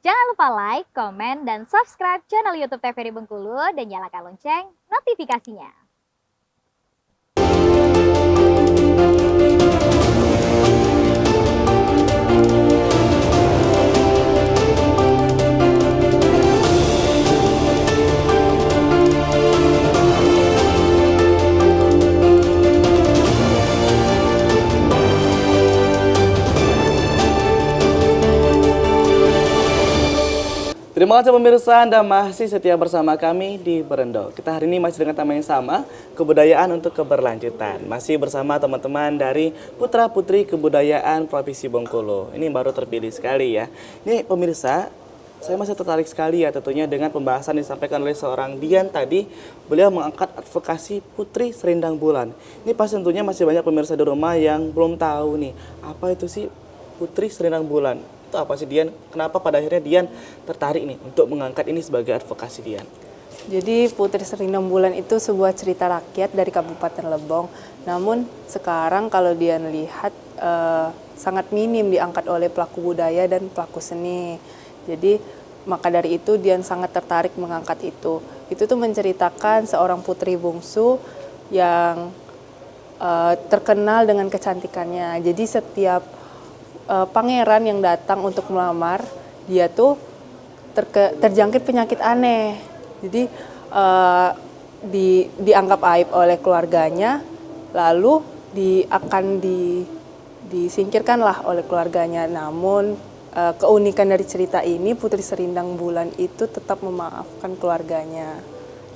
Jangan lupa like, komen, dan subscribe channel YouTube TVRI Bengkulu dan nyalakan lonceng notifikasinya. Terima kasih pemirsa, Anda masih setia bersama kami di Berendo. Kita hari ini masih dengan tema yang sama, kebudayaan untuk keberlanjutan. Masih bersama teman-teman dari Putra Putri Kebudayaan Provinsi Bengkulu. Ini baru terpilih sekali ya. Ini pemirsa, saya masih tertarik sekali ya tentunya dengan pembahasan yang disampaikan oleh seorang Dian tadi. Beliau mengangkat advokasi Putri Serindang Bulan. Ini pasti tentunya masih banyak pemirsa di rumah yang belum tahu nih, apa itu sih Putri Serindang Bulan? Itu apa sih Dian? Kenapa pada akhirnya Dian tertarik nih untuk mengangkat ini sebagai advokasi Dian? Jadi Putri Serindang Bulan itu sebuah cerita rakyat dari Kabupaten Lebong. Namun sekarang kalau Dian lihat sangat minim diangkat oleh pelaku budaya dan pelaku seni. Jadi maka dari itu Dian sangat tertarik mengangkat itu. Itu tuh menceritakan seorang putri bungsu yang terkenal dengan kecantikannya. Jadi setiap pangeran yang datang untuk melamar, dia tuh terjangkit penyakit aneh. Jadi dianggap aib oleh keluarganya, lalu disingkirkan lah oleh keluarganya. Namun keunikan dari cerita ini, Putri Serindang Bulan itu tetap memaafkan keluarganya.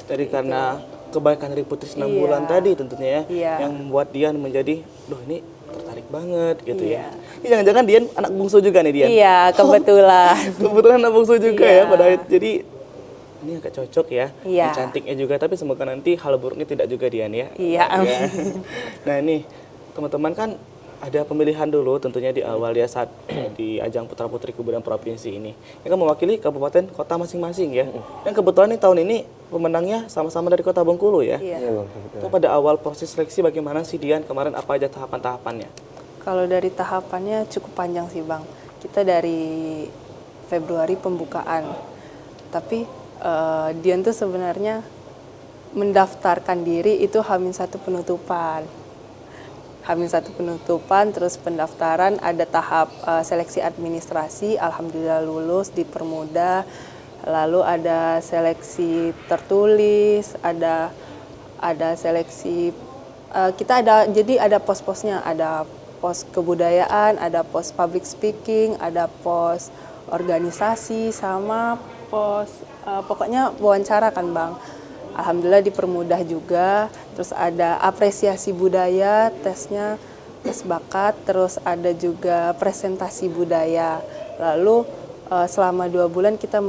Jadi karena kebaikan dari Putri Serindang Bulan tadi tentunya ya, yang membuat Dian menjadi, duh ini tertarik banget gitu ya. Ini jangan-jangan Dian anak bungsu juga nih Dian? Iya, kebetulan. Kebetulan anak bungsu juga ya pada jadi ini agak cocok ya. Iya. Cantiknya juga, tapi semoga nanti hal buruknya tidak juga Dian ya. Iya. Nah ini teman-teman kan ada pemilihan dulu tentunya di awal ya saat di ajang Putra Putri Kebudayaan Provinsi ini. Yang kan mewakili kabupaten kota masing-masing ya. Dan kebetulan nih tahun ini pemenangnya sama-sama dari Kota Bengkulu ya. Iya. Itu pada awal proses seleksi bagaimana sih Dian kemarin, apa aja tahapan-tahapannya? Kalau dari tahapannya cukup panjang sih Bang. Kita dari Februari pembukaan. Tapi Dian tuh sebenarnya mendaftarkan diri itu H-1 penutupan. H-1 penutupan, terus pendaftaran, ada tahap seleksi administrasi, alhamdulillah lulus, dipermudah. Lalu ada seleksi tertulis, ada seleksi, jadi ada pos-posnya, ada pos kebudayaan, ada pos public speaking, ada pos organisasi, sama pos pokoknya wawancara kan Bang. Alhamdulillah dipermudah juga. Terus ada apresiasi budaya, tesnya tes bakat, terus ada juga presentasi budaya. Lalu selama 2 bulan kita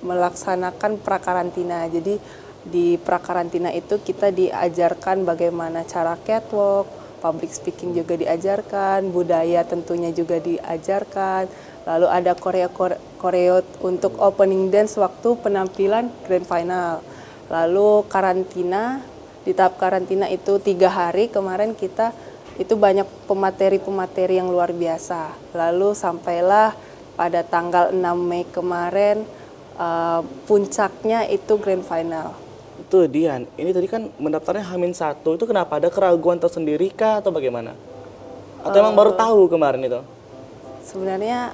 melaksanakan prakarantina. Jadi di prakarantina itu kita diajarkan bagaimana cara catwalk, public speaking juga diajarkan, budaya tentunya juga diajarkan. Lalu ada koreo untuk opening dance waktu penampilan grand final. Lalu karantina, di tahap karantina itu 3 hari kemarin kita itu banyak pemateri-pemateri yang luar biasa. Lalu sampailah pada tanggal 6 Mei kemarin puncaknya itu grand final. Itu Dian, ini tadi kan mendaftarnya H-1, itu kenapa? Ada keraguan tersendiri kah atau bagaimana? Atau emang baru tahu kemarin itu? Sebenarnya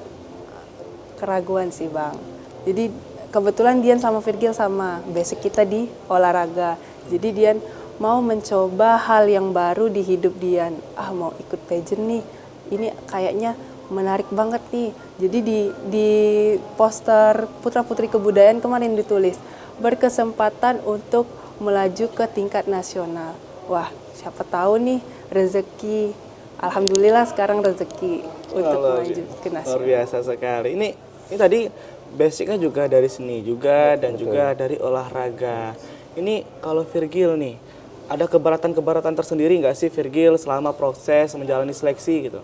keraguan sih Bang. Jadi kebetulan Dian sama Virgil sama, basic kita di olahraga. Jadi Dian mau mencoba hal yang baru di hidup Dian. Mau ikut pageant nih, ini kayaknya menarik banget nih. Jadi di poster Putra Putri Kebudayaan kemarin ditulis, berkesempatan untuk melaju ke tingkat nasional. Wah, siapa tahu nih rezeki. Alhamdulillah sekarang rezeki untuk melaju ke nasional. Luar biasa sekali. Ini tadi basicnya juga dari seni juga dan juga dari olahraga. Ini kalau Virgil nih, ada keberatan-keberatan tersendiri nggak sih Virgil selama proses menjalani seleksi gitu?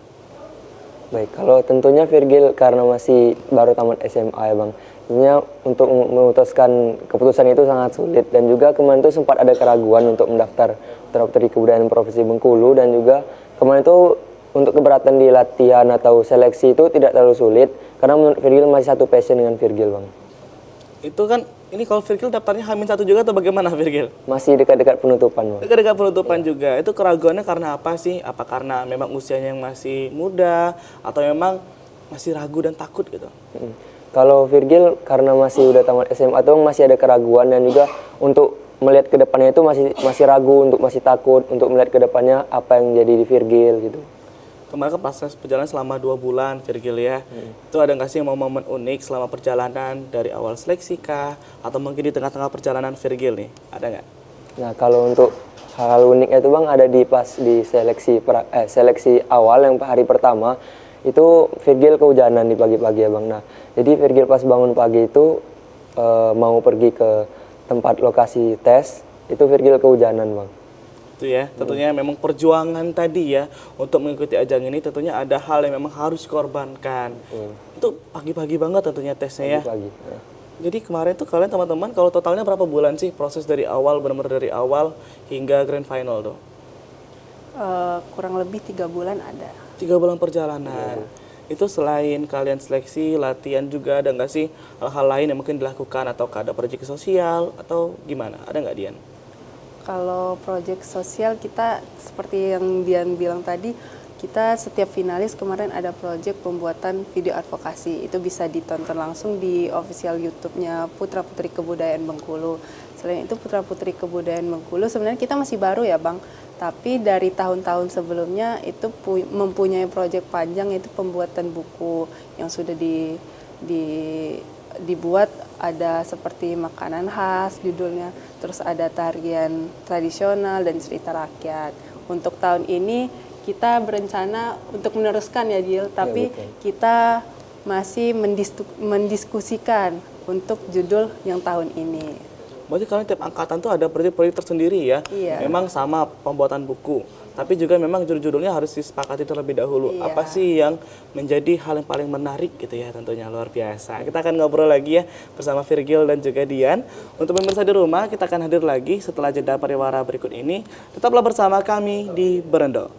Baik, kalau tentunya Virgil karena masih baru tamat SMA ya Bang, tentunya untuk memutuskan keputusan itu sangat sulit. Dan juga kemarin itu sempat ada keraguan untuk mendaftar Putra Putri Kebudayaan Provinsi Bengkulu, dan juga kemarin itu untuk keberatan di latihan atau seleksi itu tidak terlalu sulit karena menurut Virgil masih satu passion dengan Virgil bang. Itu kan, ini kalau Virgil daftarnya H-1 juga atau bagaimana Virgil? Masih dekat-dekat penutupan bang. Dekat-dekat penutupan juga. Itu keraguannya karena apa sih? Apa karena memang usianya yang masih muda atau memang masih ragu dan takut gitu? Kalau Virgil karena masih udah tamat SMA tuh masih ada keraguan dan juga untuk melihat ke depannya itu masih ragu, untuk masih takut untuk melihat ke depannya apa yang jadi di Virgil gitu. Kemarin kan proses perjalanan selama 2 bulan Virgil ya. Itu ada nggak sih momen unik selama perjalanan dari awal seleksi kah? Atau mungkin di tengah-tengah perjalanan Virgil nih? Ada nggak? Nah kalau untuk hal uniknya itu bang ada di pas di seleksi awal yang hari pertama itu Virgil kehujanan di pagi-pagi ya bang. Nah jadi Virgil pas bangun pagi itu mau pergi ke tempat lokasi tes itu Virgil kehujanan bang. Itu ya, tentunya memang perjuangan tadi ya untuk mengikuti ajang ini tentunya ada hal yang memang harus dikorbankan. Itu pagi-pagi banget tentunya tesnya ya. Pagi. Jadi kemarin tuh kalian teman-teman kalau totalnya berapa bulan sih proses dari awal benar-benar dari awal hingga grand final tuh? Kurang lebih 3 bulan ada. 3 bulan perjalanan. Itu selain kalian seleksi, latihan juga ada nggak sih hal-hal lain yang mungkin dilakukan atau ada proyek sosial atau gimana? Ada nggak Dian? Kalau proyek sosial kita seperti yang Dian bilang tadi, kita setiap finalis kemarin ada proyek pembuatan video advokasi. Itu bisa ditonton langsung di official YouTube-nya Putra Putri Kebudayaan Bengkulu. Selain itu Putra Putri Kebudayaan Bengkulu sebenarnya kita masih baru ya Bang. Tapi dari tahun-tahun sebelumnya itu mempunyai proyek panjang itu pembuatan buku yang sudah dibuat, ada seperti makanan khas judulnya, terus ada tarian tradisional dan cerita rakyat. Untuk tahun ini kita berencana untuk meneruskan ya Gil, tapi kita masih mendiskusikan untuk judul yang tahun ini. Berarti kalian tiap angkatan tuh ada proyek-proyek tersendiri ya? Iya. Memang sama pembuatan buku, tapi juga memang judul-judulnya harus disepakati terlebih dahulu. Iya. Apa sih yang menjadi hal yang paling menarik gitu ya, tentunya luar biasa. Kita akan ngobrol lagi ya bersama Virgil dan juga Dian. Untuk pemirsa di rumah, kita akan hadir lagi setelah jeda pariwara berikut ini. Tetaplah bersama kami di Berendo.